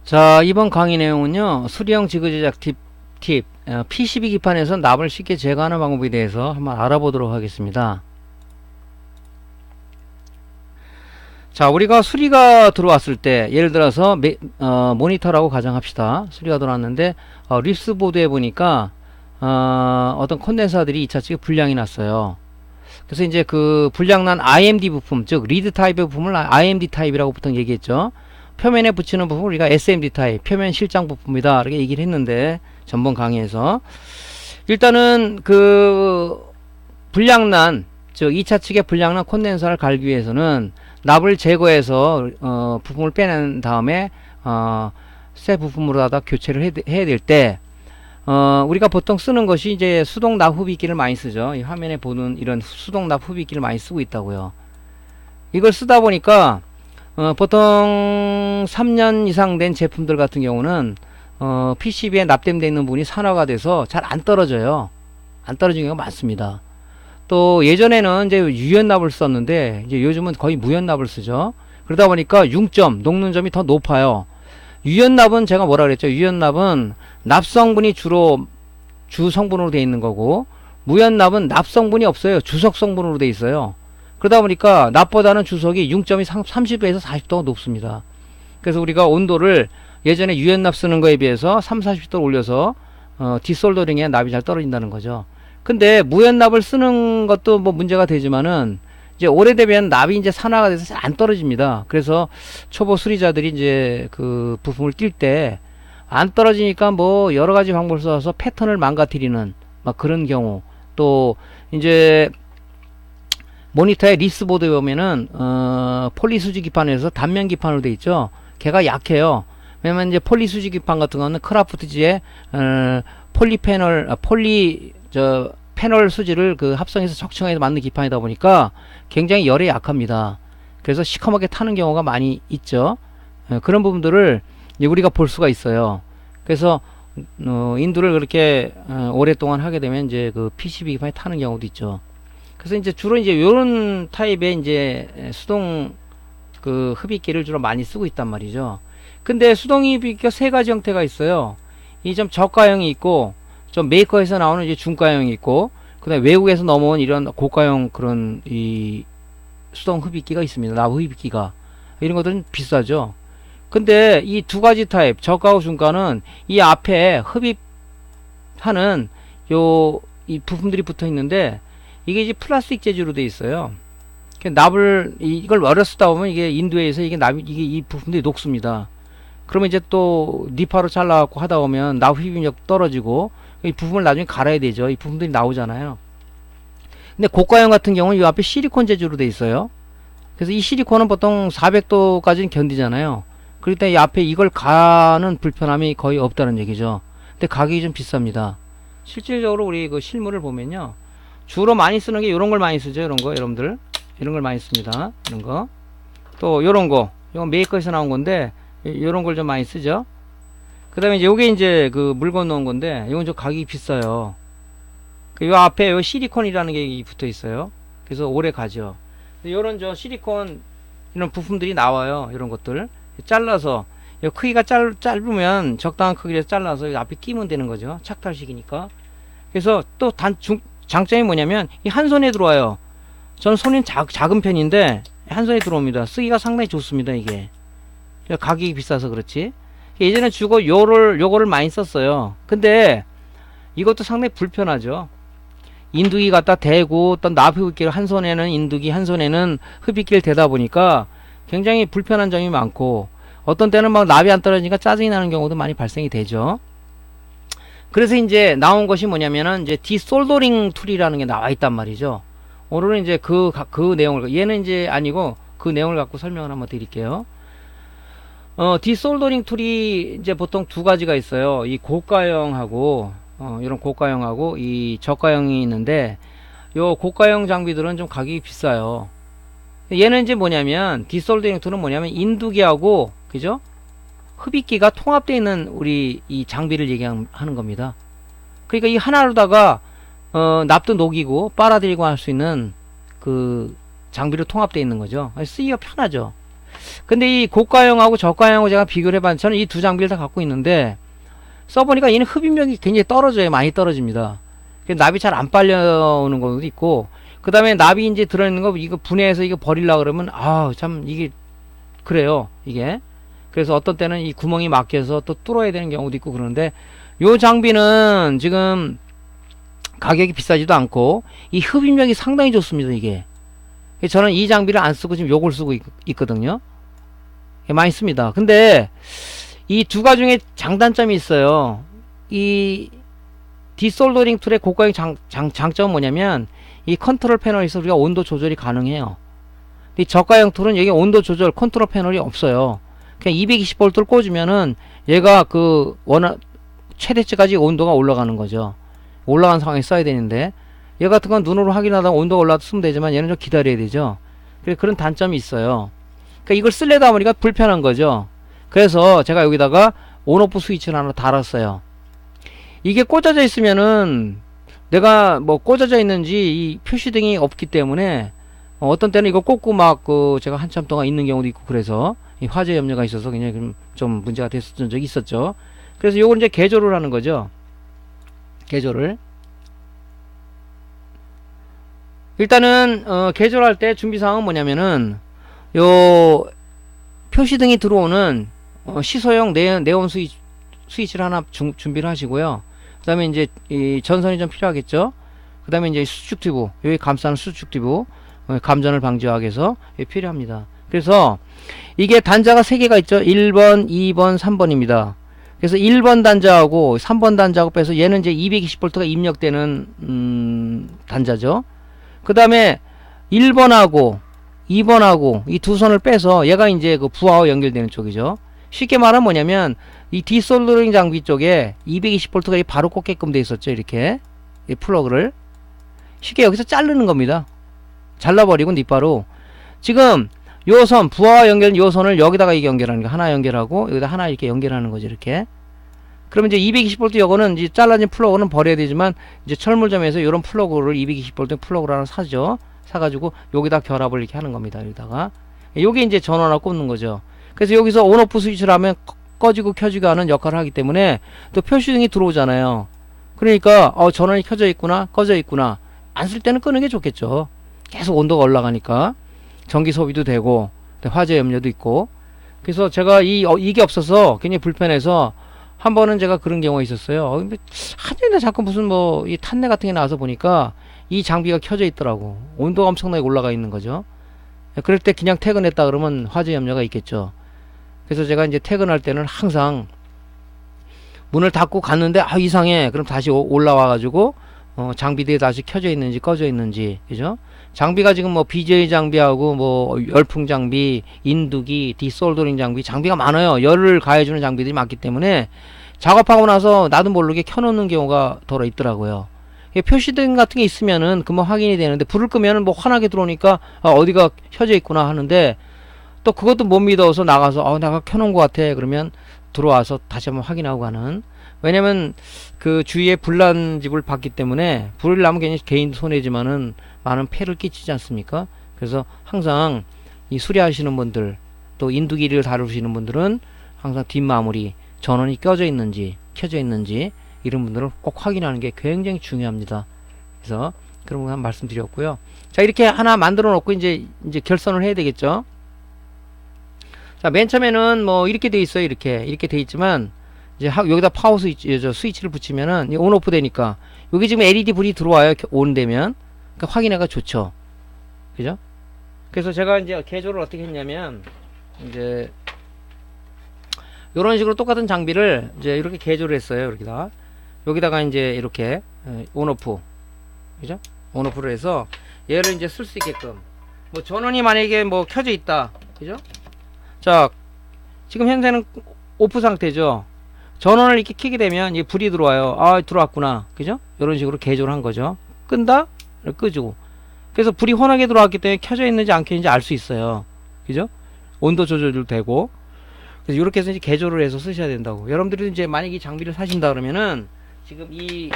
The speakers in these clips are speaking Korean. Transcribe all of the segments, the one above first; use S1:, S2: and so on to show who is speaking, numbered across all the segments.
S1: 자, 이번 강의 내용은요, 수리형 지그 제작 팁, PCB 기판에서 납을 쉽게 제거하는 방법에 대해서 한번 알아보도록 하겠습니다. 자, 우리가 수리가 들어왔을 때, 예를 들어서 모니터라고 가정합시다. 수리가 들어왔는데 립스보드에 보니까 어떤 콘덴서들이 2차 측에 불량이 났어요. 그래서 이제 그 불량난 IMD 부품, 즉 리드 타입의 부품을 IMD 타입이라고 보통 얘기했죠. 표면에 붙이는 부분 우리가 SMD 타입, 표면 실장 부품이다 이렇게 얘기를 했는데, 전번 강의에서 일단은 그 불량난, 즉 2차 측에 불량난 콘덴서를 갈기 위해서는 납을 제거해서 부품을 빼낸 다음에 새 부품으로 하다 교체를 해야 될 때 우리가 보통 쓰는 것이 이제 수동 납 흡입기를 많이 쓰죠. 이 화면에 보는 이런 수동 납 흡입기를 많이 쓰고 있다고요. 이걸 쓰다 보니까 보통 3년 이상 된 제품들 같은 경우는 PCB에 납땜되어 있는 부분이 산화가 돼서 잘 안 떨어져요. 안 떨어지는 경우가 많습니다. 또 예전에는 이제 유연납을 썼는데 이제 요즘은 거의 무연납을 쓰죠. 그러다 보니까 융점, 녹는 점이 더 높아요. 유연납은 제가 뭐라 그랬죠? 유연납은 납성분이 주로 주 성분으로 되어 있는 거고, 무연납은 납성분이 없어요. 주석 성분으로 되어 있어요. 그러다 보니까 납보다는 주석이 융점이 30도에서 40도가 높습니다. 그래서 우리가 온도를 예전에 유연납 쓰는 거에 비해서 30, 40도 올려서 디솔더링에 납이 잘 떨어진다는 거죠. 근데 무연납을 쓰는 것도 뭐 문제가 되지만은 이제 오래되면 납이 이제 산화가 돼서 잘 안 떨어집니다. 그래서 초보 수리자들이 이제 그 부품을 뛸 때 안 떨어지니까 뭐 여러 가지 방법을 써서 패턴을 망가뜨리는 막 그런 경우, 또 이제 모니터의 리스보드에 보면은 폴리수지 기판에서 단면 기판으로 돼 있죠. 걔가 약해요. 왜냐면 이제 폴리수지 기판 같은 거는 크라프트지에 패널 수지를 그 합성해서 적층해서 만든 기판이다 보니까 굉장히 열에 약합니다. 그래서 시커멓게 타는 경우가 많이 있죠. 그런 부분들을 이제 우리가 볼 수가 있어요. 그래서 인두를 그렇게 오랫동안 하게 되면 이제 그 PCB 기판이 타는 경우도 있죠. 그래서 이제 주로 이제 요런 타입의 이제 수동 그 흡입기를 주로 많이 쓰고 있단 말이죠. 근데 수동 흡입기가 세 가지 형태가 있어요. 이 좀 저가형이 있고, 좀 메이커에서 나오는 이제 중가형이 있고, 그 다음에 외국에서 넘어온 이런 고가형 그런 이 수동 흡입기가 있습니다. 납 흡입기가. 이런 것들은 비싸죠. 근데 이 두 가지 타입, 저가하고 중가는 이 앞에 흡입하는 이 부품들이 붙어 있는데, 이게 이제 플라스틱 재질로 되어 있어요. 납을, 이걸 오래 쓰다 보면 이게 인두에서 이게 이 부품들이 녹습니다. 그러면 이제 또 니파로 잘라갖고 하다 보면 납 흡입력 떨어지고, 이 부품을 나중에 갈아야 되죠. 이 부품들이 나오잖아요. 근데 고가형 같은 경우는 이 앞에 실리콘 재질로 되어 있어요. 그래서 이 실리콘은 보통 400도까지는 견디잖아요. 그럴 때 이 앞에 이걸 가는 불편함이 거의 없다는 얘기죠. 근데 가격이 좀 비쌉니다. 실질적으로 우리 그 실물을 보면요, 주로 많이 쓰는 게 이런 걸 많이 쓰죠. 이런 거, 여러분들. 이런 걸 많이 씁니다. 이런 거. 또 요런 거. 이건 메이커에서 나온 건데, 요런 걸 좀 많이 쓰죠. 그 다음에 이제 요게 이제 그 물건 넣은 건데, 이건 좀 가격이 비싸요. 요 앞에 요 실리콘이라는 게 붙어 있어요. 그래서 오래 가죠. 요런 저 실리콘, 이런 부품들이 나와요. 이런 것들. 잘라서, 요 크기가 짧으면 적당한 크기로 잘라서 앞에 끼면 되는 거죠. 착탈식이니까. 그래서 또 장점이 뭐냐면, 이 한 손에 들어와요. 저는 손이 작은 편인데, 한 손에 들어옵니다. 쓰기가 상당히 좋습니다, 이게. 가격이 비싸서 그렇지. 예전에 요거를 많이 썼어요. 근데 이것도 상당히 불편하죠. 인두기 갖다 대고 또 납 흡입기를 한 손에는 인두기, 한 손에는 흡입기를 대다 보니까 굉장히 불편한 점이 많고, 어떤 때는 막 납이 안 떨어지니까 짜증이 나는 경우도 많이 발생이 되죠. 그래서 이제 나온 것이 뭐냐면은 이제 디솔더링 툴이라는 게 나와 있단 말이죠. 오늘은 이제 그 내용을, 얘는 이제 아니고 그 내용을 갖고 설명을 한번 드릴게요. 디솔더링 툴이 이제 보통 두 가지가 있어요. 이 고가형하고, 이런 고가형하고 이 저가형이 있는데, 요 고가형 장비들은 좀 가격이 비싸요. 얘는 이제 뭐냐면, 디솔더링 툴은 뭐냐면, 인두기하고, 그죠? 흡입기가 통합되어 있는 우리 이 장비를 얘기하는 겁니다. 그러니까 이 하나로다가, 납도 녹이고, 빨아들이고 할 수 있는 그 장비로 통합되어 있는 거죠. 쓰기가 편하죠. 근데 이 고가형하고 저가형하고 제가 비교를 해봤는데 저는 이 두 장비를 다 갖고 있는데 써보니까 얘는 흡입력이 굉장히 떨어져요. 많이 떨어집니다. 납이 잘 안 빨려오는 것도 있고, 그 다음에 납이 이제 들어있는 거 이거 분해해서 이거 버리려고 그러면 참 이게 그래요. 이게 그래서 어떤 때는 이 구멍이 막혀서 또 뚫어야 되는 경우도 있고 그러는데, 요 장비는 지금 가격이 비싸지도 않고 이 흡입력이 상당히 좋습니다. 이게 저는 이 장비를 안 쓰고 지금 요걸 쓰고 있거든요. 많이 씁니다. 근데 이 두 가지 중에 장단점이 있어요. 이 디솔더링 툴의 고가형 장점은 뭐냐면 이 컨트롤 패널에서 우리가 온도 조절이 가능해요. 이 저가형 툴은 여기 온도 조절 컨트롤 패널이 없어요. 그냥 220V를 꽂으면은 얘가 그 원하 최대치까지 온도가 올라가는 거죠. 올라간 상황에 써야 되는데, 얘 같은 건 눈으로 확인하다가 온도가 올라도 쓰면 되지만 얘는 좀 기다려야 되죠. 그런 단점이 있어요. 그러니까 이걸 쓸려다 보니까 불편한 거죠. 그래서 제가 여기다가 온오프 스위치를 하나 달았어요. 이게 꽂아져 있으면은 내가 뭐 꽂아져 있는지 이 표시등이 없기 때문에 어떤 때는 이거 꽂고 막 제가 한참 동안 있는 경우도 있고, 그래서 이 화재 염려가 있어서 굉장히 좀 문제가 됐었던 적이 있었죠. 그래서 요걸 이제 개조를 하는 거죠. 개조를 일단은 개조를 할 때 준비사항은 뭐냐면은 요 표시등이 들어오는 시소형 네온 스위치를 하나 준비를 하시고요. 그 다음에 이제 이 전선이 좀 필요하겠죠. 그 다음에 이제 수축 튜브, 여기 감싸는 수축 튜브, 감전을 방지하기 위해서 필요합니다. 그래서 이게 단자가 3개가 있죠. 1번, 2번, 3번입니다. 그래서 1번 단자하고 3번 단자하고 빼서 얘는 이제 220V가 입력되는 단자죠. 그 다음에 1번하고 2번하고 이 두 선을 빼서 얘가 이제 그 부하와 연결되는 쪽이죠. 쉽게 말하면 뭐냐면 이 디솔더링 장비 쪽에 220V가 바로 꽂게끔 돼 있었죠. 이렇게 이 플러그를 쉽게 여기서 자르는 겁니다. 잘라버리고 닛바로 지금 요 선, 부하와 연결 요 선을 여기다가 이게 연결하는 거, 하나 연결하고 여기다 하나 이렇게 연결하는 거죠. 이렇게. 그러면 이제 220V 요거는 이제 잘라진 플러그는 버려야 되지만, 이제 철물점에서 요런 플러그를 220V 플러그를 하나 사죠. 사가지고 여기다 결합을 이렇게 하는 겁니다. 여기다가 요게 이제 전원을 꽂는 거죠. 그래서 여기서 온오프 스위치를 하면 꺼지고 켜지고 하는 역할을 하기 때문에 또 표시등이 들어오잖아요. 그러니까 전원이 켜져 있구나, 꺼져 있구나. 안 쓸 때는 끄는 게 좋겠죠. 계속 온도가 올라가니까 전기 소비도 되고 화재 염려도 있고. 그래서 제가 이게 없어서 굉장히 불편해서 한 번은 제가 그런 경우가 있었어요. 하늘에 자꾸 무슨 뭐 이 탄내 같은 게 나와서 보니까 이 장비가 켜져 있더라고. 온도가 엄청나게 올라가 있는 거죠. 그럴 때 그냥 퇴근했다 그러면 화재 염려가 있겠죠. 그래서 제가 이제 퇴근할 때는 항상 문을 닫고 갔는데 이상해. 그럼 다시 올라와 가지고 장비들이 다시 켜져 있는지 꺼져 있는지, 그죠? 장비가 지금 뭐 BJ 장비하고 뭐 열풍 장비, 인두기, 디솔더링 장비가 많아요. 열을 가해주는 장비들이 많기 때문에 작업하고 나서 나도 모르게 켜놓는 경우가 더러 있더라고요. 표시등 같은 게 있으면은 금방 확인이 되는데, 불을 끄면은 뭐 환하게 들어오니까 어디가 켜져 있구나 하는데, 또 그것도 못 믿어서 나가서 내가 켜놓은 것 같아. 그러면 들어와서 다시 한번 확인하고 가는. 왜냐면 그 주위에 불난집을 봤기 때문에, 불을 나면 괜히 개인 손해지만은 많은 폐를 끼치지 않습니까? 그래서 항상 이 수리하시는 분들, 또 인두기를 다루시는 분들은 항상 뒷마무리, 전원이 켜져 있는지 켜져 있는지 이런 분들은 꼭 확인하는 게 굉장히 중요합니다. 그래서 그런 거 한 말씀드렸고요. 자, 이렇게 하나 만들어 놓고 이제 결선을 해야 되겠죠. 자, 맨 처음에는 뭐 이렇게 돼 있어요. 이렇게 돼 있지만, 이제 여기다 파워 스위치를 붙이면은 온오프 되니까 여기 지금 LED 불이 들어와요. 온 되면. 그러니까 확인하기가 좋죠. 그죠? 그래서 제가 이제 개조를 어떻게 했냐면, 이제 요런 식으로 똑같은 장비를 이제 이렇게 개조를 했어요. 여기다가 이제 이렇게 온오프, 그죠? 온오프를 해서 얘를 이제 쓸 수 있게끔, 뭐 전원이 만약에 뭐 켜져 있다, 그죠? 자, 지금 현재는 오프 상태죠. 전원을 이렇게 켜게 되면 이 불이 들어와요. 들어왔구나, 그죠? 이런 식으로 개조를 한 거죠. 끈다, 끄주고. 그래서 불이 환하게 들어왔기 때문에 켜져 있는지 안 켜있는지 알 수 있어요. 그죠? 온도 조절도 되고. 그래서 이렇게 해서 이제 개조를 해서 쓰셔야 된다고. 여러분들이 이제 만약에 이 장비를 사신다 그러면은 지금 이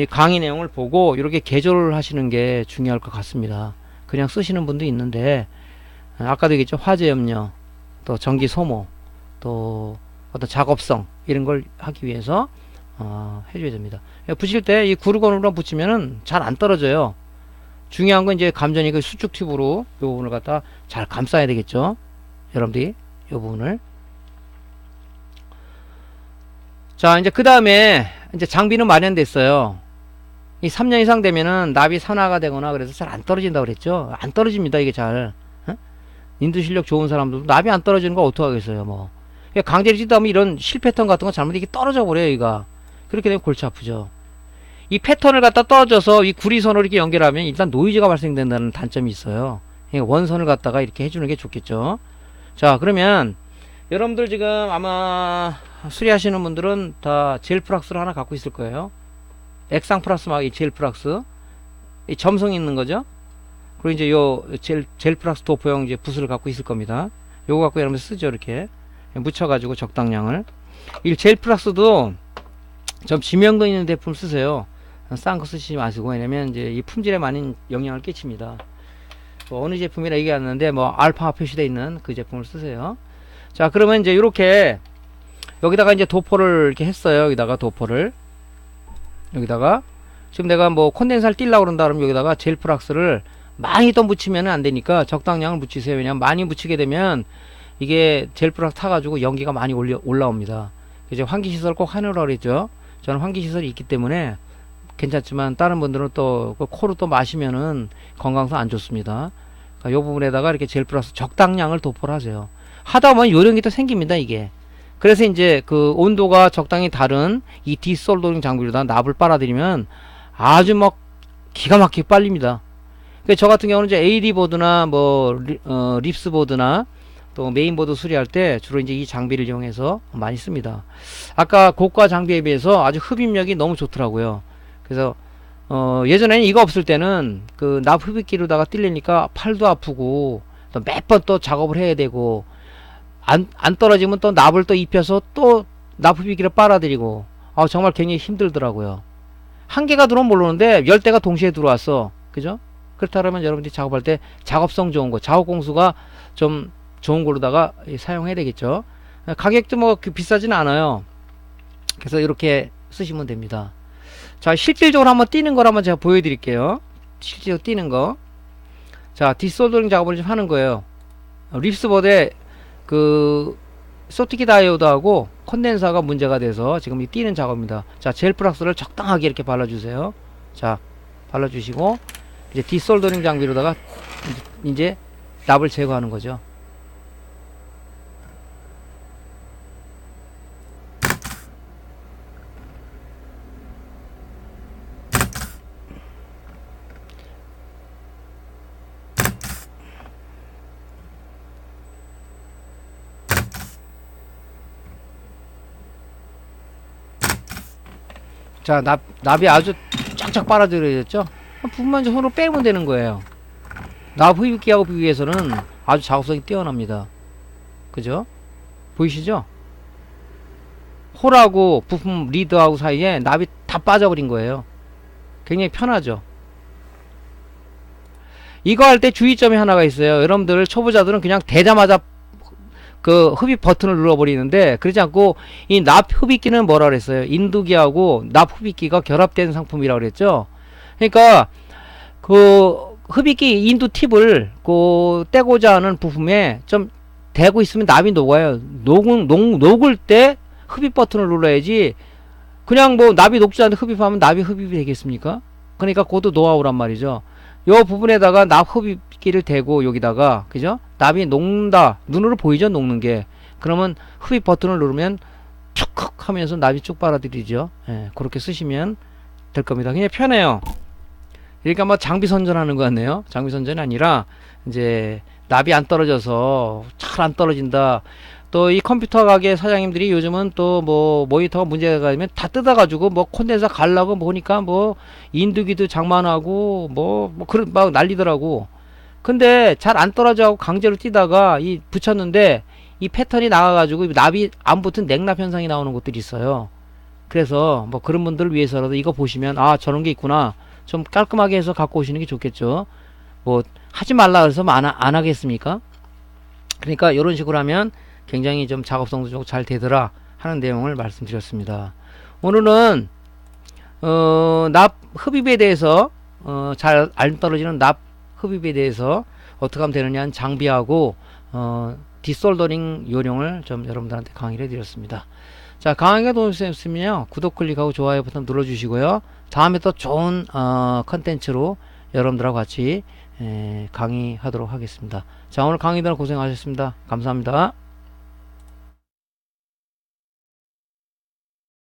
S1: 강의 내용을 보고 이렇게 개조를 하시는 게 중요할 것 같습니다. 그냥 쓰시는 분도 있는데, 아까도 얘기했죠. 화재 염려, 또 전기 소모, 또 어떤 작업성 이런 걸 하기 위해서 해줘야 됩니다. 붙일 때 이 구르건으로 붙이면은 잘 안 떨어져요. 중요한 건 이제 감전이 그 수축 튜브로 이 부분을 갖다 잘 감싸야 되겠죠. 여러분들이 이 부분을. 자, 이제 그 다음에 이제 장비는 마련됐어요. 이 3년 이상 되면은 납이 산화가 되거나 그래서 잘 안 떨어진다고 그랬죠. 안 떨어집니다, 이게 잘. 인두 실력 좋은 사람들도 납이 안 떨어지는 거 어떡하겠어요, 뭐. 강제로 찌다 보면 이런 실 패턴 같은 거 잘못 이게 떨어져 버려요, 이가. 그렇게 되면 골치 아프죠. 이 패턴을 갖다 떨어져서 이 구리선으로 이렇게 연결하면 일단 노이즈가 발생된다는 단점이 있어요. 원선을 갖다가 이렇게 해주는 게 좋겠죠. 자, 그러면 여러분들 지금 아마 수리하시는 분들은 다 젤프락스를 하나 갖고 있을 거예요. 액상 플러스 막 이 젤프락스. 이 점성 있는 거죠. 그리고 이제 요 젤프락스 도포용 이제 붓을 갖고 있을 겁니다. 요거 갖고 여러분들 쓰죠, 이렇게. 묻혀가지고 적당량을. 이 젤프락스도 좀 지명도 있는 제품 쓰세요. 싼 거 쓰시지 마시고. 왜냐면 이제 이 품질에 많은 영향을 끼칩니다. 뭐 어느 제품이라 얘기하는데 뭐 알파 표시되어 있는 그 제품을 쓰세요. 자, 그러면 이제 이렇게 여기다가 이제 도포를 이렇게 했어요. 여기다가 도포를. 여기다가 지금 내가 뭐 콘덴사를 띄려고 그런다 그러면 여기다가 젤프락스를 많이 또 묻히면 안 되니까 적당량을 묻히세요. 왜냐면 많이 묻히게 되면 이게 젤프락스 타가지고 연기가 많이 올라옵니다. 이제 환기시설 꼭 하느라고 그랬죠. 저는 환기시설이 있기 때문에 괜찮지만 다른 분들은 또 코로 또 마시면은 건강상 안 좋습니다. 그러니까 요 부분에다가 이렇게 젤프락스 적당량을 도포를 하세요. 하다 보면 요령이 또 생깁니다, 이게. 그래서 이제 그 온도가 적당히 다른 이 디솔더링 장비로다 납을 빨아들이면 아주 막 기가 막히게 빨립니다. 저 같은 경우는 이제 AD 보드나 뭐 립스 보드나 또 메인보드 수리할 때 주로 이제 이 장비를 이용해서 많이 씁니다. 아까 고가 장비에 비해서 아주 흡입력이 너무 좋더라고요. 그래서 예전에는 이거 없을 때는 그 납 흡입기로다가 뛸려니까 팔도 아프고 또 매번 또 작업을 해야 되고 안 떨어지면 또 납을 또 입혀서 또 납 흡입기를 빨아들이고 정말 굉장히 힘들더라고요. 한 개가 들어오면 모르는데 10대가 동시에 들어왔어. 그죠? 그렇다 그러면 여러분들이 작업할 때 작업성 좋은 거, 작업 공수가 좀 좋은 걸로다가 사용해야 되겠죠. 가격도 뭐 비싸진 않아요. 그래서 이렇게 쓰시면 됩니다. 자, 실질적으로 한번 뛰는 걸 한번 제가 보여드릴게요. 실제로 뛰는 거. 자, 디솔더링 작업을 좀 하는 거예요. 립스보드에 그 소티키 다이오드하고 콘덴서가 문제가 돼서 지금 이 뛰는 작업입니다. 자, 젤프락스를 적당하게 이렇게 발라주세요. 자, 발라주시고 이제 디솔더링 장비로다가 이제 납을 제거하는 거죠. 자, 납이 아주 쫙쫙 빨아들여졌죠? 부분만 손으로 빼면 되는 거예요. 납 흡입기하고 비교해서는 아주 작업성이 뛰어납니다. 그죠? 보이시죠? 홀하고 부품 리드하고 사이에 납이 다 빠져버린 거예요. 굉장히 편하죠? 이거 할 때 주의점이 하나가 있어요. 여러분들 초보자들은 그냥 대자마자 그 흡입 버튼을 눌러버리는데 그러지 않고 이 납 흡입기는 뭐라 그랬어요? 인두기하고 납 흡입기가 결합된 상품이라고 그랬죠. 그러니까 그 흡입기 인두 팁을 그 떼고자 하는 부품에 좀 대고 있으면 납이 녹아요. 녹을 때 흡입 버튼을 눌러야지 그냥 뭐 납이 녹지 않는데 흡입하면 납이 흡입이 되겠습니까? 그러니까 그것도 노하우란 말이죠. 요 부분에다가 납 흡입기를 대고 여기다가 그죠? 납이 녹는다. 눈으로 보이죠? 녹는 게. 그러면 흡입 버튼을 누르면 툭 하면서 납이 쭉 빨아들이죠. 예, 그렇게 쓰시면 될 겁니다. 그냥 편해요. 그러니까 뭐 장비 선전하는 것 같네요. 장비 선전이 아니라 이제 납이 안 떨어져서 잘 안 떨어진다. 또 이 컴퓨터 가게 사장님들이 요즘은 또 뭐 모니터가 문제가 되면 다 뜯어가지고 뭐 콘덴서 갈라고 보니까 뭐 인두기도 장만하고 뭐 그런 막 난리더라고. 근데 잘 안 떨어져가고 강제로 뛰다가 이 붙였는데 이 패턴이 나가가지고 납이 안 붙은 냉납 현상이 나오는 것들이 있어요. 그래서 뭐 그런 분들을 위해서라도 이거 보시면 저런 게 있구나. 좀 깔끔하게 해서 갖고 오시는 게 좋겠죠. 뭐 하지 말라 그래서 안 하겠습니까? 그러니까 이런 식으로 하면 굉장히 좀 작업성도 좀 잘 되더라 하는 내용을 말씀드렸습니다. 오늘은 납 흡입에 대해서 잘 안 떨어지는 납 흡입에 대해서 어떻게 하면 되느냐 장비하고 디솔더링 요령을 좀 여러분들한테 강의를 해드렸습니다. 자, 강의가 도움이 되셨으면요 구독 클릭하고 좋아요 버튼 눌러주시고요. 다음에 또 좋은 컨텐츠로 여러분들하고 같이 강의하도록 하겠습니다. 자, 오늘 강의들 고생하셨습니다. 감사합니다.